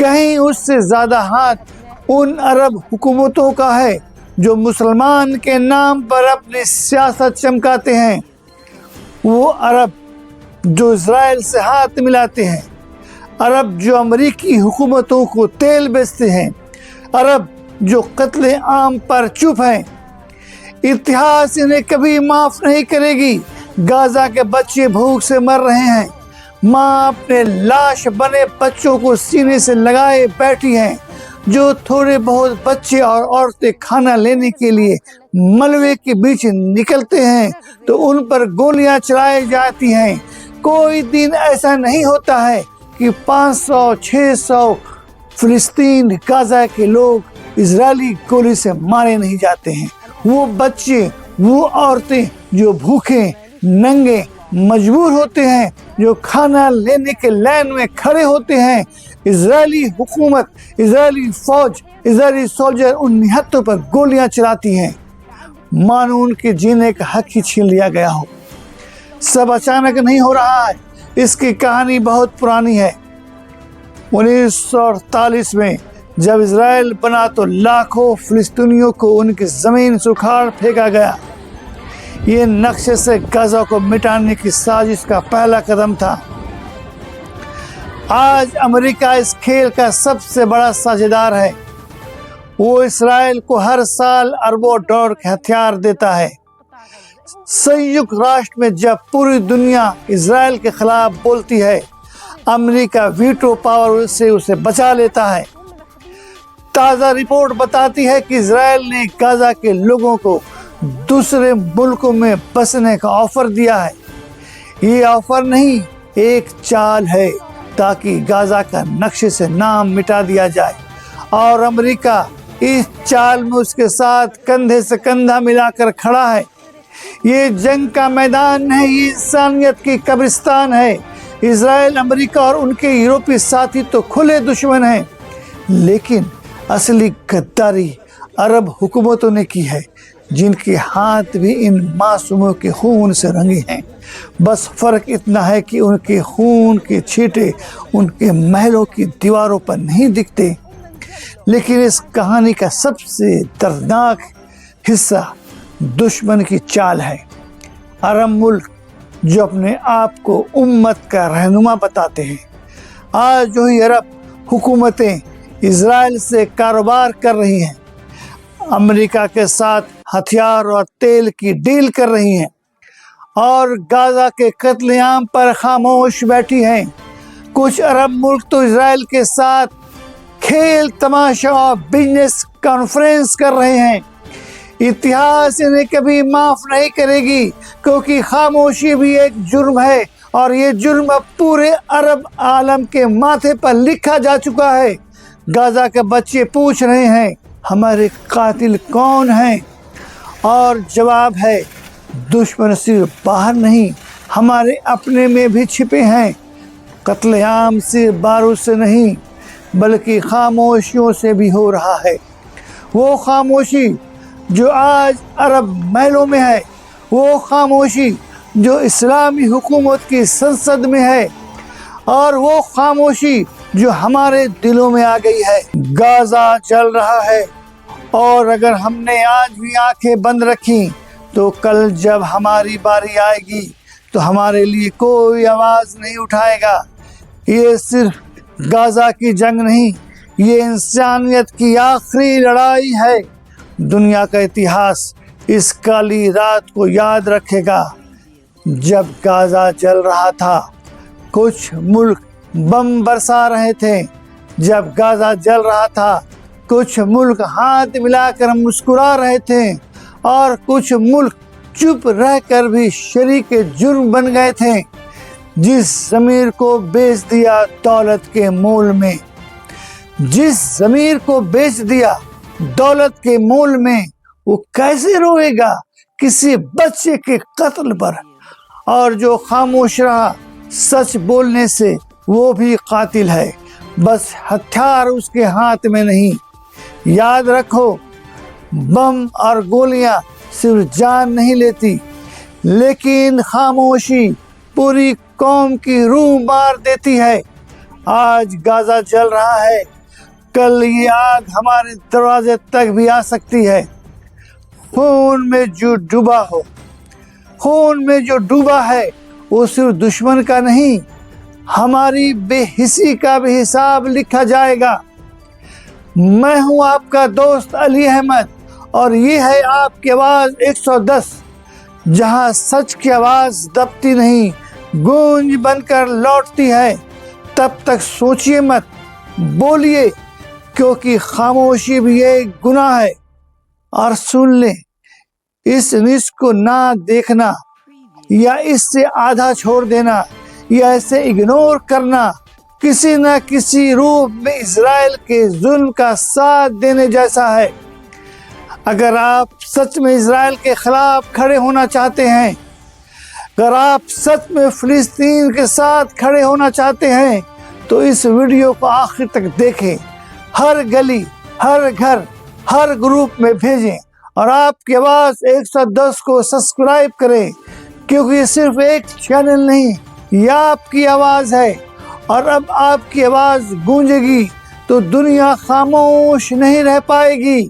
کہیں اس سے زیادہ ہاتھ ان عرب حکومتوں کا ہے جو مسلمان کے نام پر اپنی سیاست چمکاتے ہیں، وہ عرب جو اسرائیل سے ہاتھ ملاتے ہیں، عرب جو امریکی حکومتوں کو تیل بیچتے ہیں، عرب جو قتل عام پر چپ ہیں۔ اتحاد انہیں کبھی معاف نہیں کرے گی۔ غزہ کے بچے بھوک سے مر رہے ہیں، ماں اپنے لاش بنے بچوں کو سینے سے لگائے بیٹھی ہیں، جو تھوڑے بہت بچے اور عورتیں کھانا لینے کے لیے ملبے کے بیچ نکلتے ہیں تو ان پر گولیاں چلائی جاتی ہیں۔ کوئی دن ایسا نہیں ہوتا ہے کہ 500-600 فلسطین غزہ کے لوگ اسرائیلی گولی سے مارے نہیں جاتے ہیں۔ وہ بچے، وہ عورتیں جو بھوکے ننگے مجبور ہوتے ہیں، جو کھانا لینے کے لائن میں کھڑے ہوتے ہیں، اسرائیلی حکومت، اسرائیلی فوج، اسرائیلی سولجر ان نہتوں پر گولیاں چلاتی ہیں، مانو ان کے جینے کا حق ہی چھین لیا گیا ہو۔ سب اچانک نہیں ہو رہا ہے، اس کی کہانی بہت پرانی ہے۔ 1948 میں جب اسرائیل بنا تو لاکھوں فلسطینیوں کو ان کی زمین سے اکھاڑ پھینکا گیا۔ یہ نقشے سے غزہ کو مٹانے کی سازش کا پہلا قدم تھا۔ آج امریکہ اس کھیل کا سب سے بڑا ساجھیدار ہے۔ وہ اسرائیل کو ہر سال اربوں ڈالر کے ہتھیار دیتا ہے۔ سیوک راشٹر میں جب پوری دنیا اسرائیل کے خلاف بولتی ہے، امریکہ ویٹو پاور سے اسے بچا لیتا ہے۔ تازہ رپورٹ بتاتی ہے کہ اسرائیل نے غزہ کے لوگوں کو دوسرے ملکوں میں بسنے کا آفر دیا ہے۔ یہ آفر نہیں، ایک چال ہے تاکہ غزہ کا نقشے سے نام مٹا دیا جائے، اور امریکہ اس چال میں اس کے ساتھ کندھے سے کندھا ملا کر کھڑا ہے۔ یہ جنگ کا میدان نہیں، یہ انسانیت کی قبرستان ہے۔ اسرائیل، امریکہ اور ان کے یورپی ساتھی تو کھلے دشمن ہیں، لیکن اصلی غداری عرب حکومتوں نے کی ہے، جن کے ہاتھ بھی ان معصوموں کے خون سے رنگے ہیں۔ بس فرق اتنا ہے کہ ان کے خون کے چھینٹے ان کے محلوں کی دیواروں پر نہیں دکھتے۔ لیکن اس کہانی کا سب سے دردناک حصہ دشمن کی چال ہے۔ عرب ملک جو اپنے آپ کو امت کا رہنما بتاتے ہیں، آج جو ہی عرب حکومتیں اسرائیل سے کاروبار کر رہی ہیں، امریکہ کے ساتھ ہتھیار اور تیل کی ڈیل کر رہی ہیں، اور غزہ کے قتل عام پر خاموش بیٹھی ہیں۔ کچھ عرب ملک تو اسرائیل کے ساتھ کھیل تماشا اور بزنس کانفرنس کر رہے ہیں۔ اتحاد انہیں کبھی معاف نہیں کرے گی، کیونکہ خاموشی بھی ایک جرم ہے، اور یہ جرم اب پورے عرب عالم کے ماتھے پر لکھا جا چکا ہے۔ غزہ کے بچے پوچھ رہے ہیں، ہمارے قاتل کون ہیں؟ اور جواب ہے، دشمن صرف باہر نہیں، ہمارے اپنے میں بھی چھپے ہیں۔ قتل عام صرف بارود سے نہیں، بلکہ خاموشیوں سے بھی ہو رہا ہے۔ وہ خاموشی جو آج عرب محلوں میں ہے، وہ خاموشی جو اسلامی حکومت کی سنسد میں ہے، اور وہ خاموشی جو ہمارے دلوں میں آ گئی ہے۔ غزہ جل رہا ہے، اور اگر ہم نے آج بھی آنکھیں بند رکھی تو کل جب ہماری باری آئے گی تو ہمارے لیے کوئی آواز نہیں اٹھائے گا۔ یہ صرف غزہ کی جنگ نہیں، یہ انسانیت کی آخری لڑائی ہے۔ دنیا کا اتہاس اس کالی رات کو یاد رکھے گا جب غزہ جل رہا تھا۔ کچھ ملک بم برسا رہے تھے۔ جب غزہ جل رہا تھا، کچھ ملک ہاتھ ملا کر مسکرا رہے تھے، اور کچھ ملک چپ رہ کر بھی شریک جرم بن گئے تھے۔ جس ضمیر کو بیچ دیا دولت کے مول میں، جس ضمیر کو بیچ دیا دولت کے مول میں، وہ کیسے روئے گا کسی بچے کے قتل پر؟ اور جو خاموش رہا سچ بولنے سے، وہ بھی قاتل ہے، بس ہتھیار اس کے ہاتھ میں نہیں۔ یاد رکھو، بم اور گولیاں صرف جان نہیں لیتی، لیکن خاموشی پوری قوم کی روح مار دیتی ہے۔ آج غزہ جل رہا ہے، کل یہ آگ ہمارے دروازے تک بھی آ سکتی ہے۔ خون میں جو ڈوبا ہے وہ صرف دشمن کا نہیں، ہماری بے حسی کا بھی حساب لکھا جائے گا۔ میں ہوں آپ کا دوست علی احمد اور یہ ہے آپ کی آواز 110، جہاں سچ کی آواز دبتی نہیں، گونج بن کر لوٹتی ہے۔ تب تک سوچیے مت، بولیے، کیونکہ خاموشی بھی ایک گناہ ہے۔ اور سن لیں، اس نیوز کو نہ دیکھنا یا اس سے آدھا چھوڑ دینا یا اسے اگنور کرنا کسی نہ کسی روپ میں اسرائیل کے ظلم کا ساتھ دینے جیسا ہے۔ اگر آپ سچ میں اسرائیل کے خلاف کھڑے ہونا چاہتے ہیں، اگر آپ سچ میں فلسطین کے ساتھ کھڑے ہونا چاہتے ہیں تو اس ویڈیو کو آخر تک دیکھیں، ہر گلی، ہر گھر، ہر گروپ میں بھیجیں اور آپ کی آواز 110 کو سبسکرائب کریں، کیونکہ یہ صرف ایک چینل نہیں، یہ آپ کی آواز ہے، اور اب آپ کی آواز گونجے گی تو دنیا خاموش نہیں رہ پائے گی۔